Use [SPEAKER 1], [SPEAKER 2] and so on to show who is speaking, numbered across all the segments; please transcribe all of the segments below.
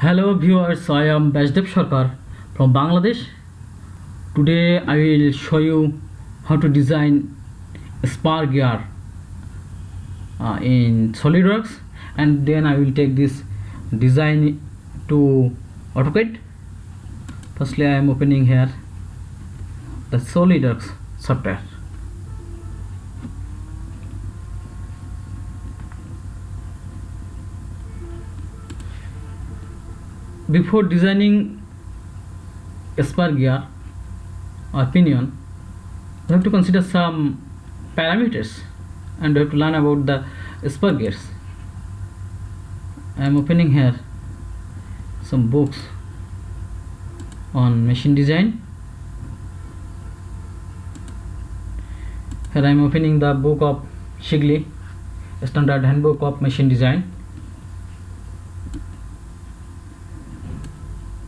[SPEAKER 1] Hello viewers, I am Bashdev Sarkar from Bangladesh. Today I will show you how to design a spar gear in SolidWorks, and then I will take this design to AutoCAD. Firstly, I am opening here the SolidWorks software. Before designing a spar gear or pinion, we have to consider some parameters and we have to learn about the spar gears. I am opening here some books on machine design. Here I am opening the book of Shigley, Standard Handbook of Machine Design,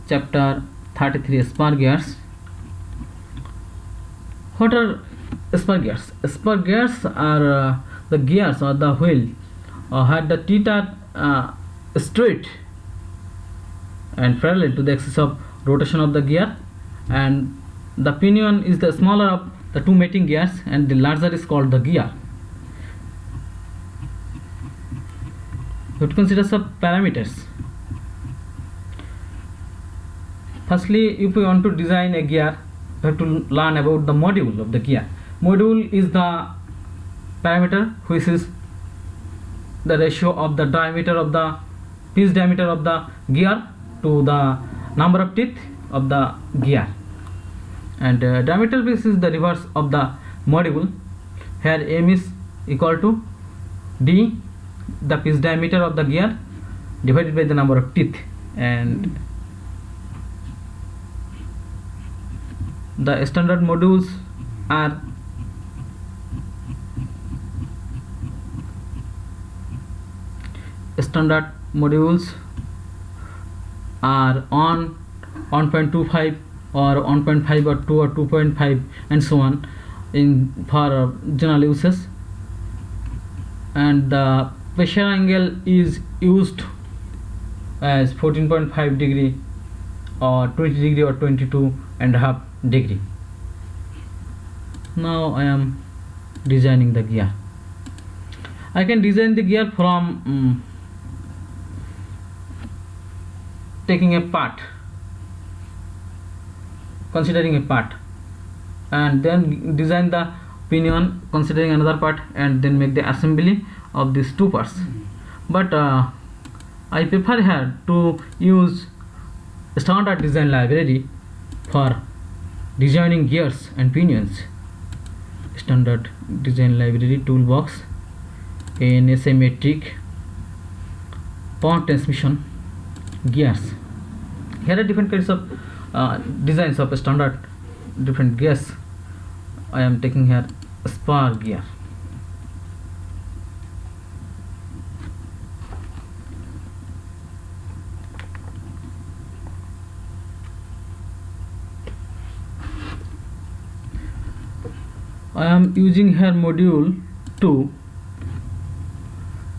[SPEAKER 1] chapter 33, spar gears. What are spar gears? Spar gears are the gears or the wheel had the teeth are straight and parallel to the axis of rotation of the gear, and the pinion is the smaller of the two mating gears and the larger is called the gear. You have to consider some parameters. Firstly, if we want to design a gear, we have to learn about the module of the gear. Module is the parameter which is the ratio of the diameter of the pitch diameter of the gear to the number of teeth of the gear, and diameter base is the reverse of the module. Here m is equal to d, the pitch diameter of the gear, divided by the number of teeth, and the standard modules are on 1.25 or 1.5 or 2 or 2.5 and so on in for general uses, and the pressure angle is used as 14.5 degree or 20 degree or 22.5 degree. Now I am designing the gear. I can design the gear from taking a part, considering a part, and then design the pinion considering another part, and then make the assembly of these two parts. But I prefer here to use standard design library for designing gears and pinions. Standard design library toolbox, NSA metric, power transmission, gears. Here are different kinds of designs of standard different gears. I am taking here spar gear. I am using here module 2,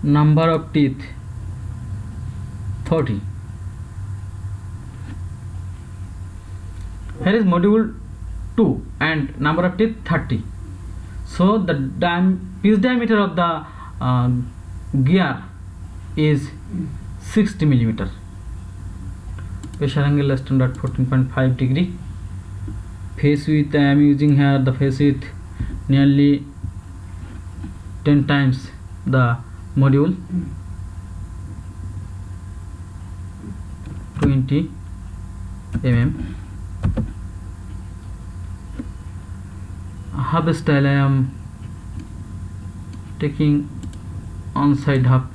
[SPEAKER 1] number of teeth 30. Here is module 2 and number of teeth 30. So the pitch diameter of the gear is 60 millimeter. Pressure angle standard 14.5 degree. Face width I am using here the face width nearly 10 times the module, 20 mm. Hub style I am taking on side hub.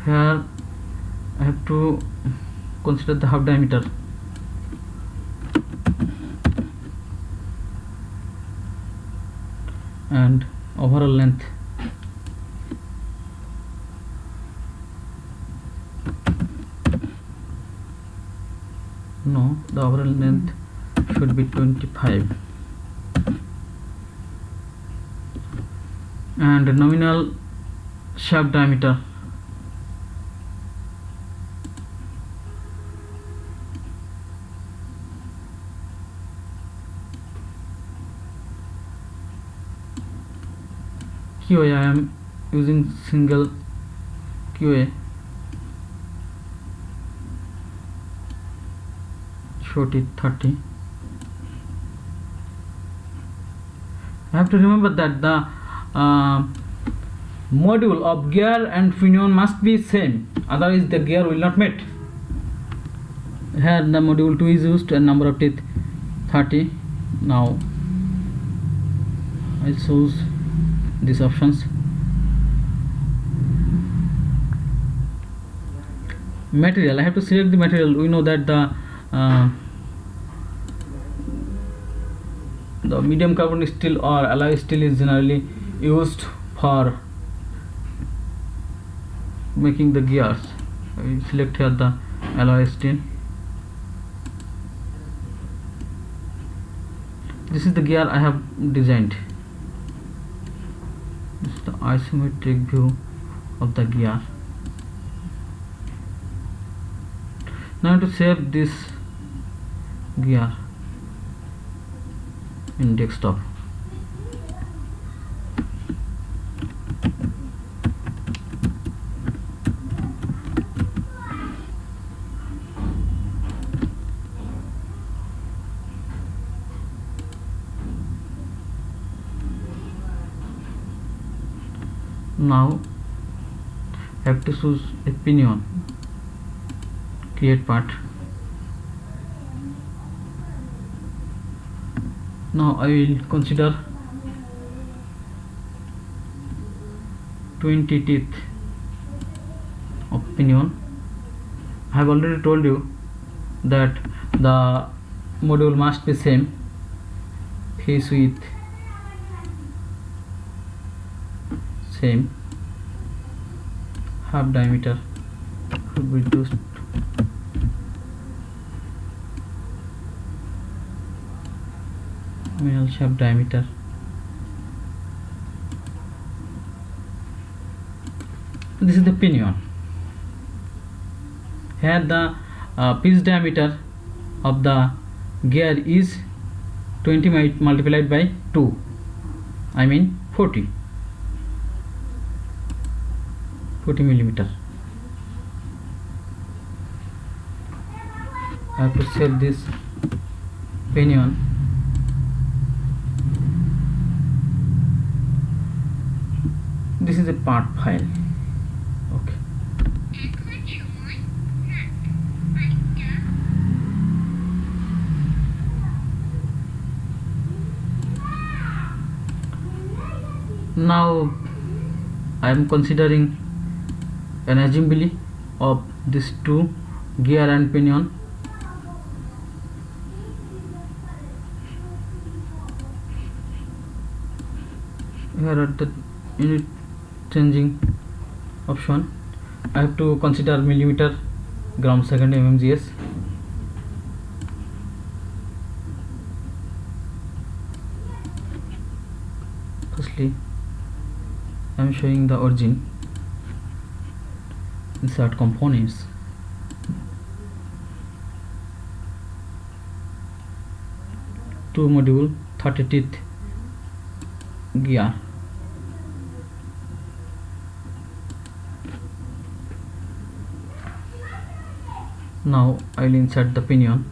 [SPEAKER 1] Here I have to consider the hub diameter. And overall length. No, the overall length should be 25. And nominal shaft diameter QA. I am using single QA. Short it 30. I have to remember that the module of gear and pinion must be same, otherwise the gear will not meet. Here the module 2 is used and number of teeth 30. Now I choose these options. Material, I have to select the material. We know that the medium carbon steel or alloy steel is generally used for making the gears. I will select here the alloy steel. This is the gear I have designed. This is the isometric view of the gear. Now to save this gear in desktop. Now I have to choose a pinion, create part. Now I will consider 20 teeth of pinion. I have already told you that the module must be same, face width same, half diameter should be reduced, male shaft diameter. This is the pinion. Here the pitch diameter of the gear is 20 multiplied by 2, I mean 40 millimeter. I have to save this pinion. This is a part file. Okay. Now I am considering an assembly of these two, gear and pinion. Here at the unit changing option, I have to consider millimeter, gram second, mmgs. Firstly I am showing the origin, insert components, two module 30 teeth gear. Now I will insert the pinion,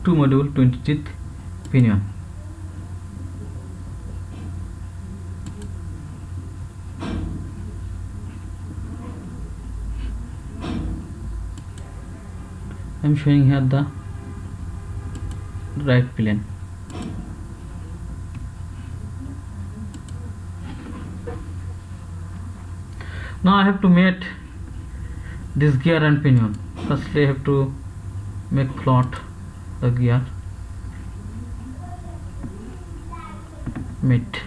[SPEAKER 1] two module 20 teeth pinion. I am showing here the right plane. Now I have to mate this gear and pinion. Firstly I have to make plot the gear, mate,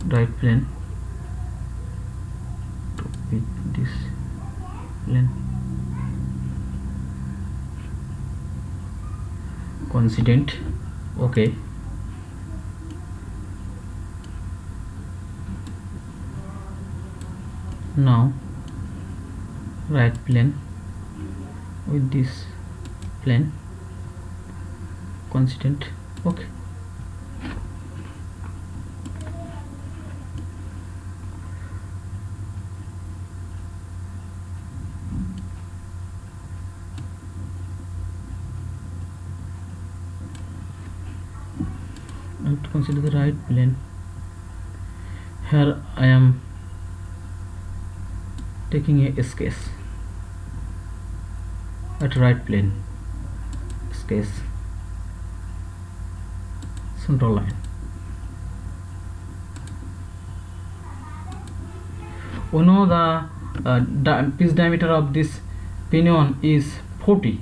[SPEAKER 1] right plane to fit this plane, coincident. Okay. Now right plane with this plane consistent. Okay, I have to consider the right plane. Here I am taking a sketch at right plane, sketch central line. We know the pitch diameter of this pinion is 40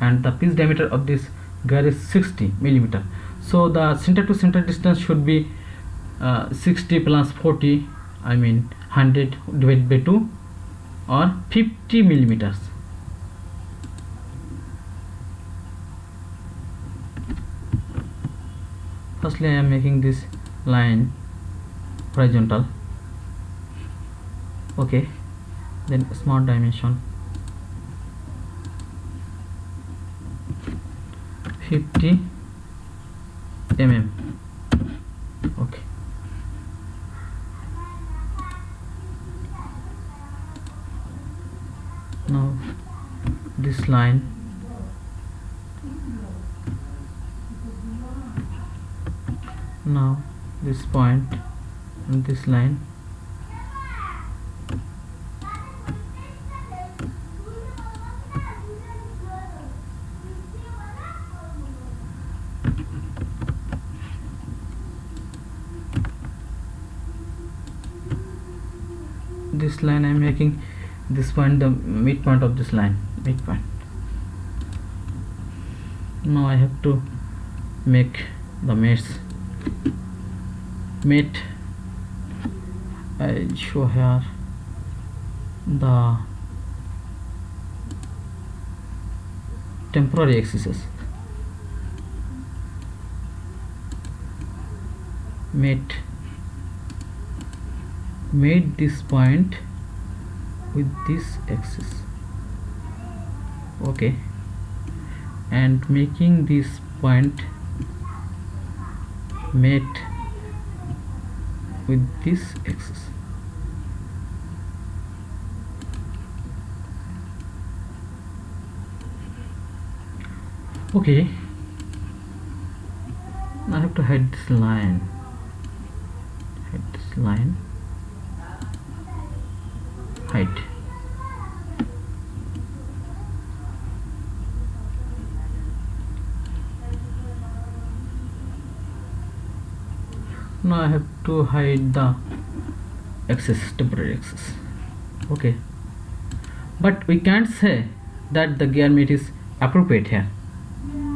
[SPEAKER 1] and the pitch diameter of this gear is 60 millimeter. So the center to center distance should be 60 plus 40, I mean 100 divided by 2 or 50 millimeters. Firstly I am making this line horizontal. Okay, then small dimension 50 mm. Okay, now this line now this point and this line this line I am making this point the midpoint of this line, midpoint. Now I have to make the mate. I show here the temporary axes. Mate this point with this axis. Okay, and making this point mate with this axis. Okay, I have to hide this line. Hide. Now I have to hide the axis, temporary axis. Okay, but we can't say that the gear mate is appropriate here,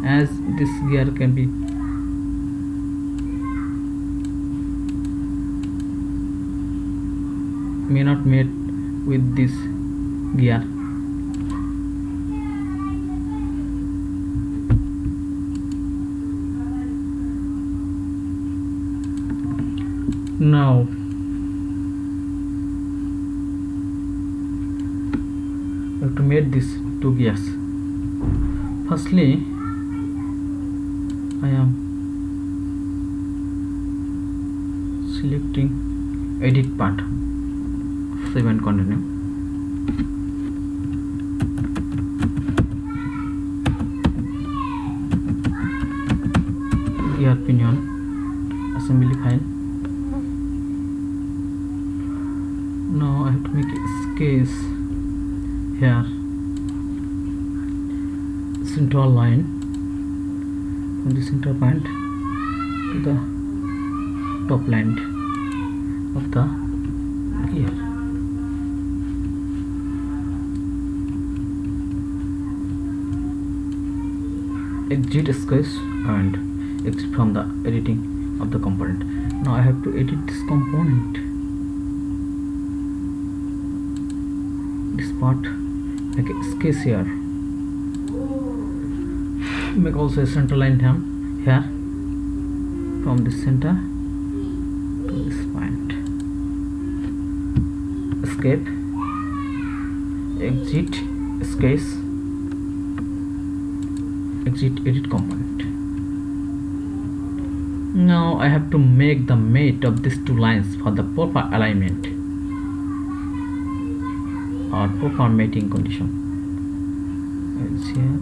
[SPEAKER 1] as this gear can be may not mate with this gear. Now we have to mate these two gears. Firstly I am selecting edit part, save and continue. Gear pinion assembly file. Now I have to make a sketch here, central line from the center point to the top line of the gear. Exit sketch and exit from the editing of the component. Now I have to edit this component, this part, make a sketch here, make also a center line here from the center to this point. Escape, exit sketch, exit edit component. Now I have to make the mate of these two lines for the proper alignment or proper mating condition. It's here.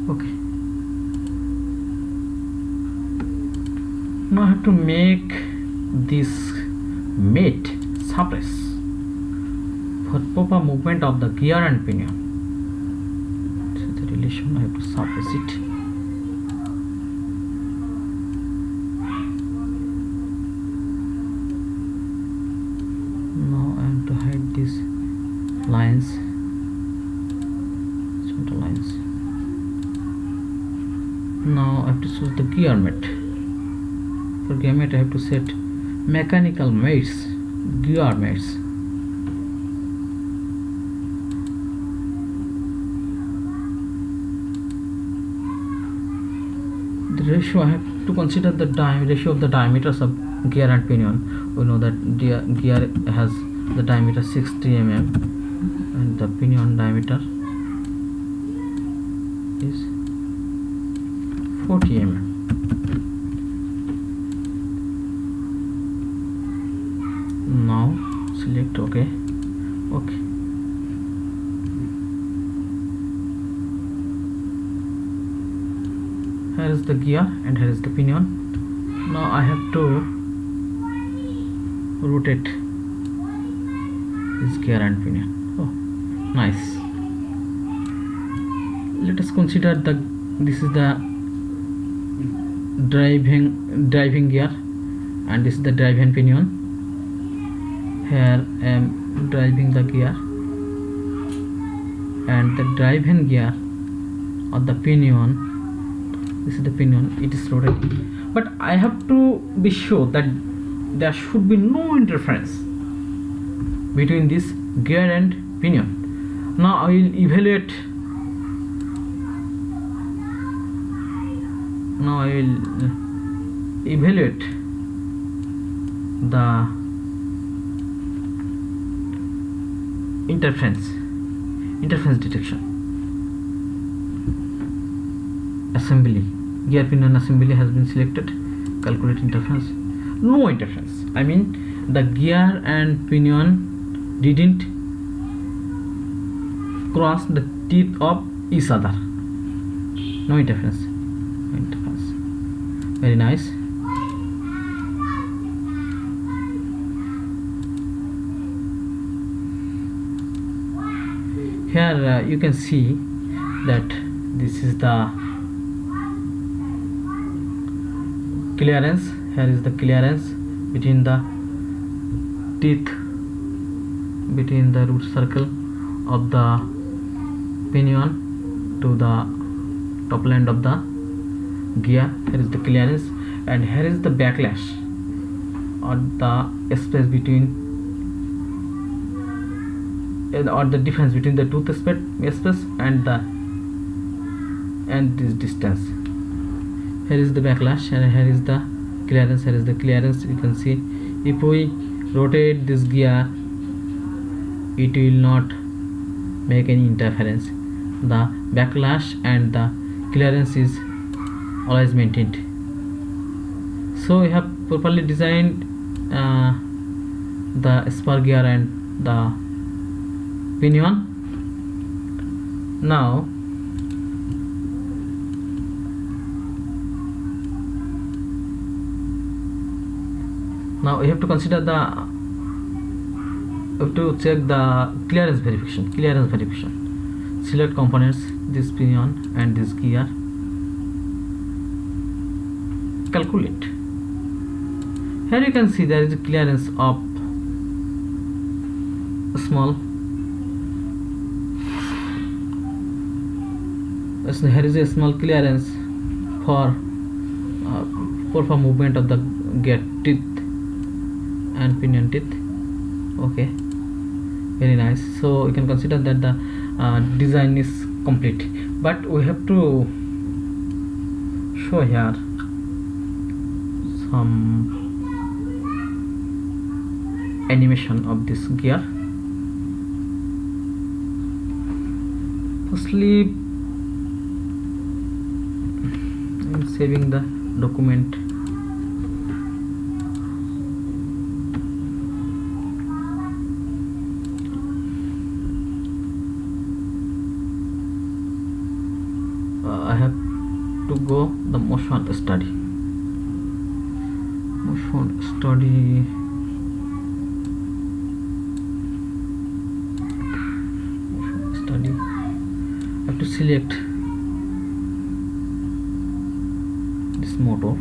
[SPEAKER 1] Okay. Now I have to make this mate suppress for proper movement of the gear and pinion. So the relation I have to suppress it. Now I have to hide these lines. Center lines. Now I have to choose the gear mate. For gear mate I have to set mechanical mates, gear mates. The ratio I have to consider the ratio of the diameters of gear and pinion. We know that the gear has the diameter 60 mm and the pinion diameter is 40 mm. Now select OK. Okay. Here is the gear and here is the pinion. Now I have to rotate this gear and pinion. Oh, nice. Let us consider this is the driving gear and this is the driving pinion. Here I am driving the gear and the driving gear or the pinion, this is the pinion, it is rotating, but I have to be sure that there should be no interference between this gear and pinion. Now I will evaluate. Now I will evaluate the interference detection. Assembly, gear pinion assembly has been selected. Calculate interference. No interference. I mean the gear and pinion didn't cross the teeth of each other. No interference. No interference. Very nice. Here you can see that this is the clearance. Here is the clearance between the teeth, between the root circle of the pinion to the top end of the gear. Here is the clearance and here is the backlash or the space between or the difference between the tooth space and this distance. Here is the backlash and here is the clearance. Here is the clearance. You can see if we rotate this gear, it will not make any interference. The backlash and the clearance is always maintained. So we have properly designed the spur gear and the pinion. Now we have to consider check the clearance verification. Select components, this pinion and this gear. Calculate. Here you can see there is a clearance of small. Here is a small clearance for movement of the gear teeth and pinion teeth. Okay, very nice. So we can consider that the design is complete, but we have to show here some animation of this gear. Firstly, I'm saving the document. I have to go the motion study. Motion study. I have to select this motor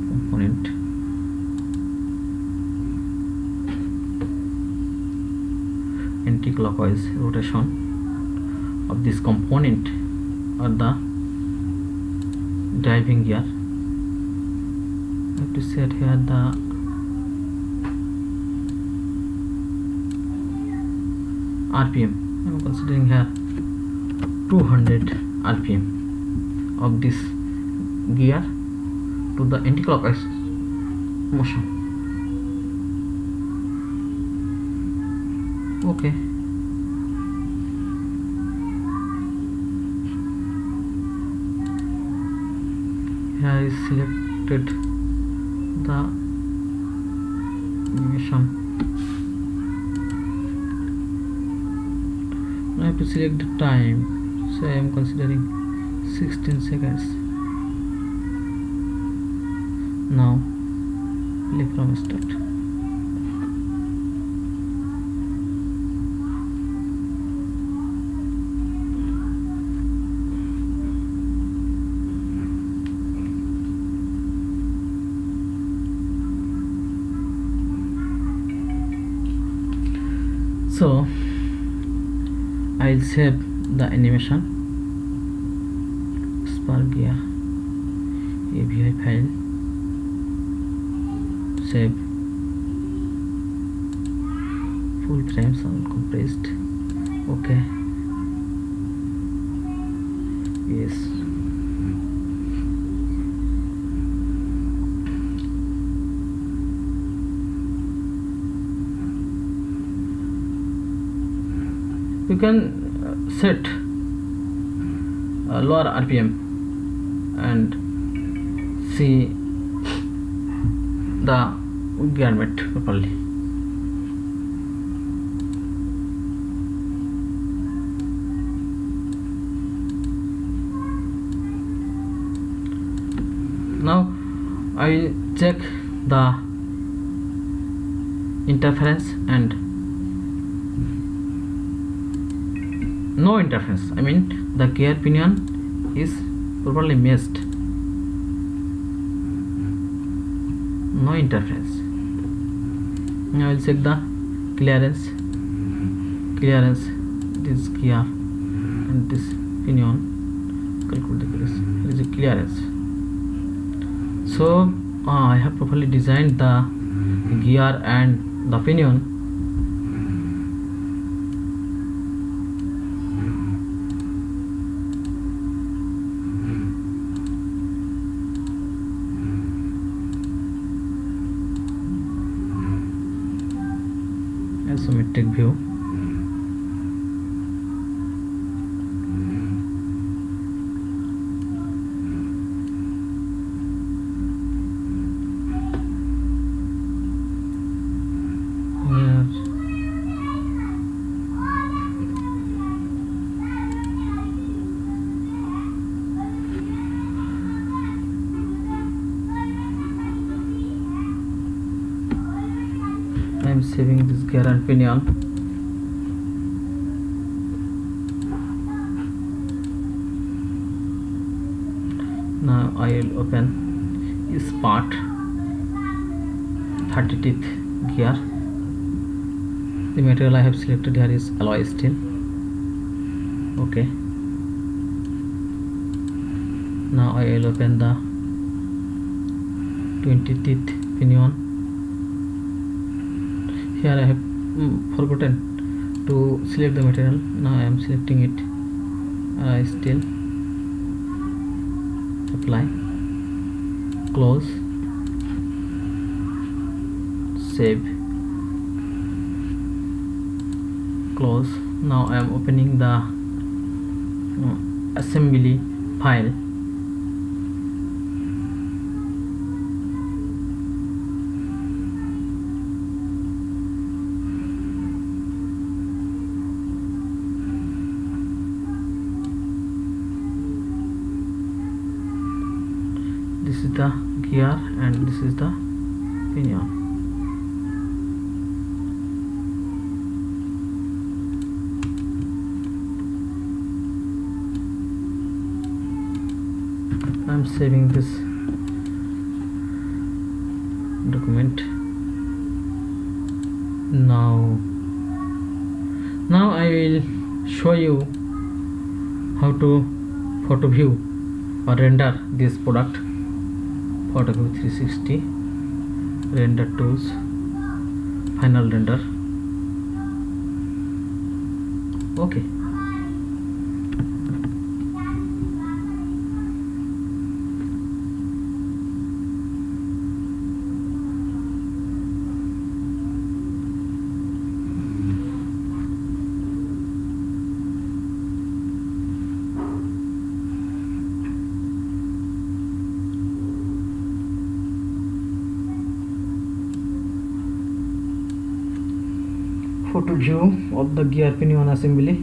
[SPEAKER 1] component. Anti-clockwise rotation of this component or the driving gear. I have to set here the RPM. I am considering here 200 RPM of this gear to the anti-clockwise motion. Okay. Here is selected the animation. I have to select the time, so I am considering 16 seconds. Now play from start. So I'll save the animation, spark gear, AVI file, save, full frames uncompressed. Okay, yes. You can set lower RPM and see the gear mate properly. Now I check the interference and no interference. I mean the gear pinion is properly meshed. No interference. Now I will check the clearance. This gear and this pinion. Calculate this. Here is a clearance. So I have properly designed the gear and the pinion. Isometric view. I am saving this gear and pinion. Now I will open this part 30 teeth gear. The material I have selected here is alloy steel. Okay. Now I will open the 20th pinion. Here I have forgotten to select the material. Now I am selecting it. Still apply, close, save, close. Now I am opening the assembly file. This is the gear and this is the pinion. I am saving this document. Now I will show you how to photo view or render this product. Photo view 360, render tools, final render. Okay. Photo view of the gear pinion assembly.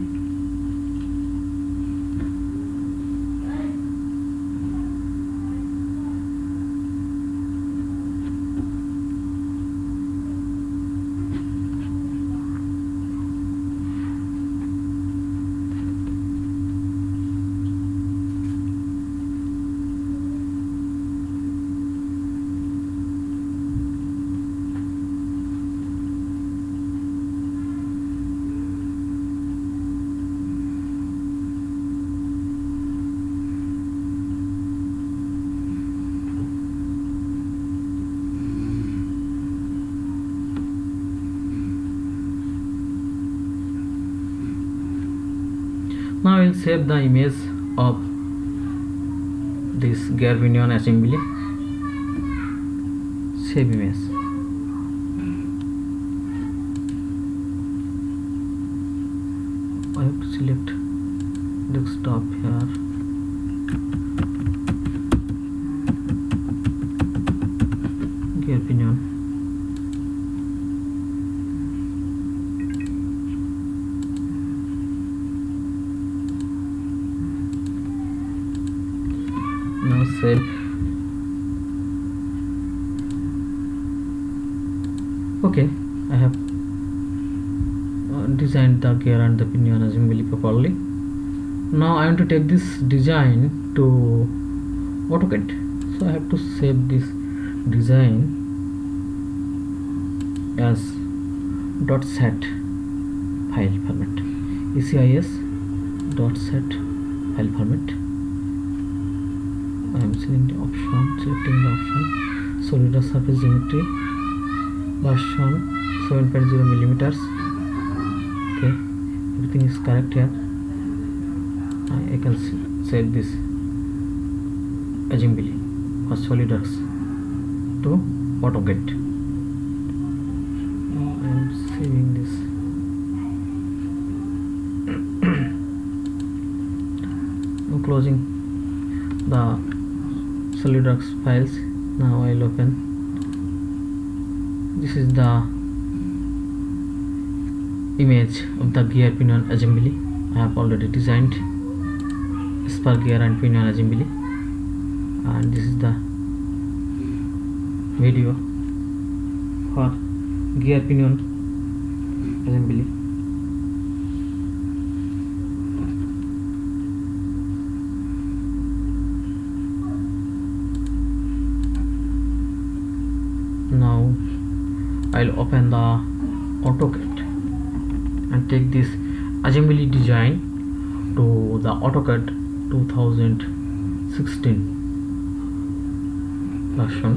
[SPEAKER 1] Now I will save the image of this gear pinion assembly. Save image. I have to select desktop here. Gear pinion. Now save. Okay, I have designed the gear and the pinion assembly properly. Now I want to take this design to AutoCAD, so I have to save this design as .set file format, ECIS .set file format. I am selecting the option, solid surface geometry, version 7.0 millimeters. Okay, everything is correct here. I can save this assembly for SolidWorks to AutoCAD. Now I am saving this. I'm closing the SolidWorks files. Now I'll open. This is the image of the gear pinion assembly. I have already designed spur gear and pinion assembly, and this is the video for gear pinion assembly. Now I'll open the AutoCAD and take this assembly design to the AutoCAD 2016 version.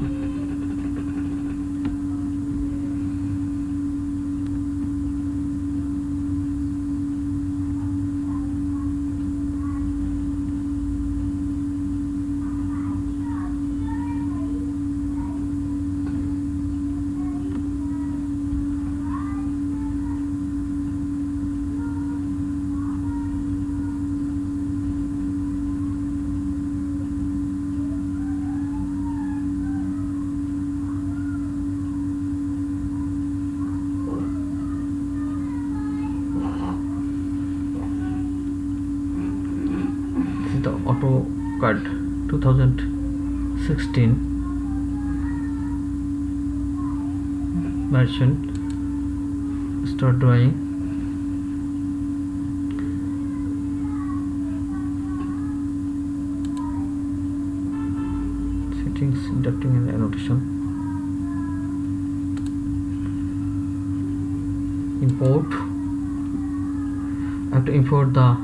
[SPEAKER 1] AutoCAD 2016 version. Start drawing. Settings, inducting and annotation. Import. I have to import the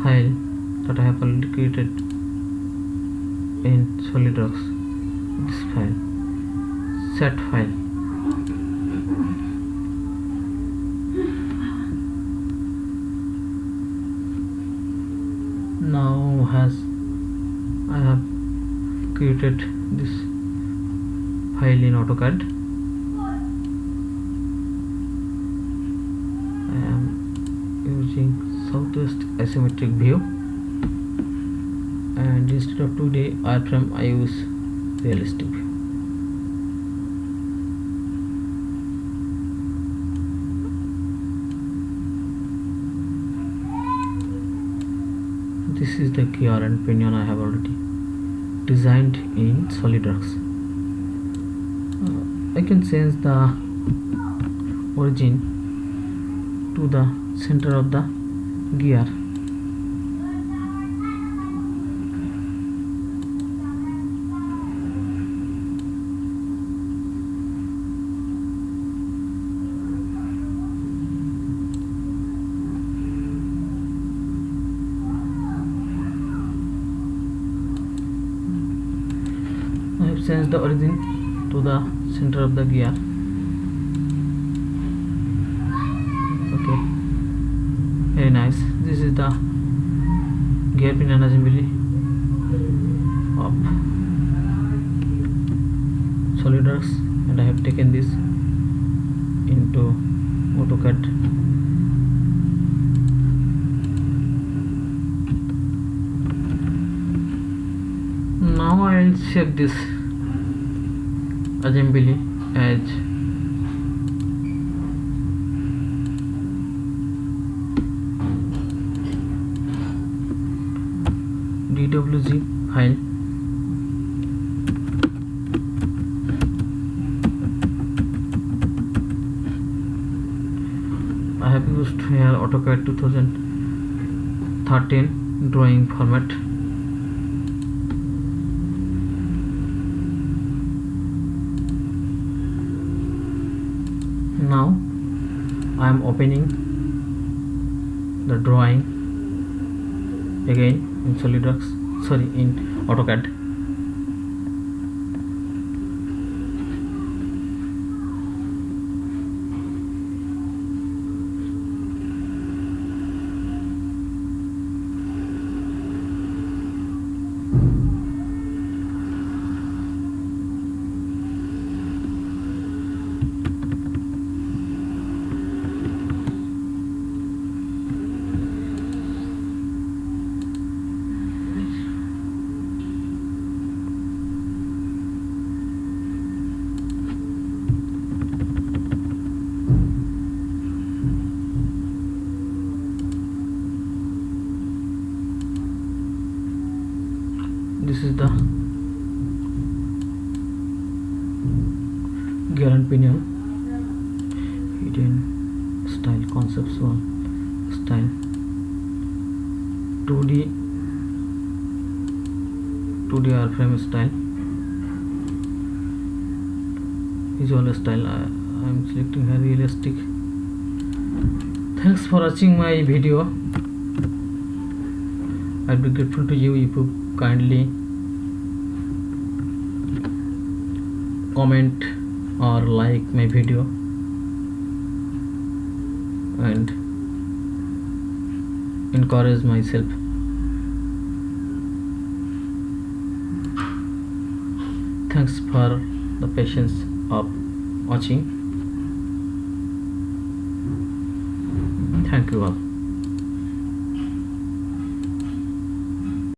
[SPEAKER 1] file that I have already created in SolidWorks. This file, set file. Now as I have created this file in AutoCAD, I am using southwest isometric view, and instead of 2D wireframe I use realistic view. This is the gear and pinion I have already designed in SolidWorks. I can change the origin to the center of the gear. I have changed the origin to the center of the gear. Okay, very nice. This is the gear pinion assembly of SolidWorks, and I have taken this into AutoCAD. Now I will save this assembly as DWG file. I have used here AutoCAD 2013 drawing format. Now I am opening the drawing again in SolidWorks, in AutoCAD. This is the gear and pinion, hidden style, conceptual style, 2D wireframe style, visual style. I am selecting a realistic. Thanks for watching my video. I'd be grateful to you if you kindly comment or like my video and encourage myself. Thanks for the patience of watching. Thank you all.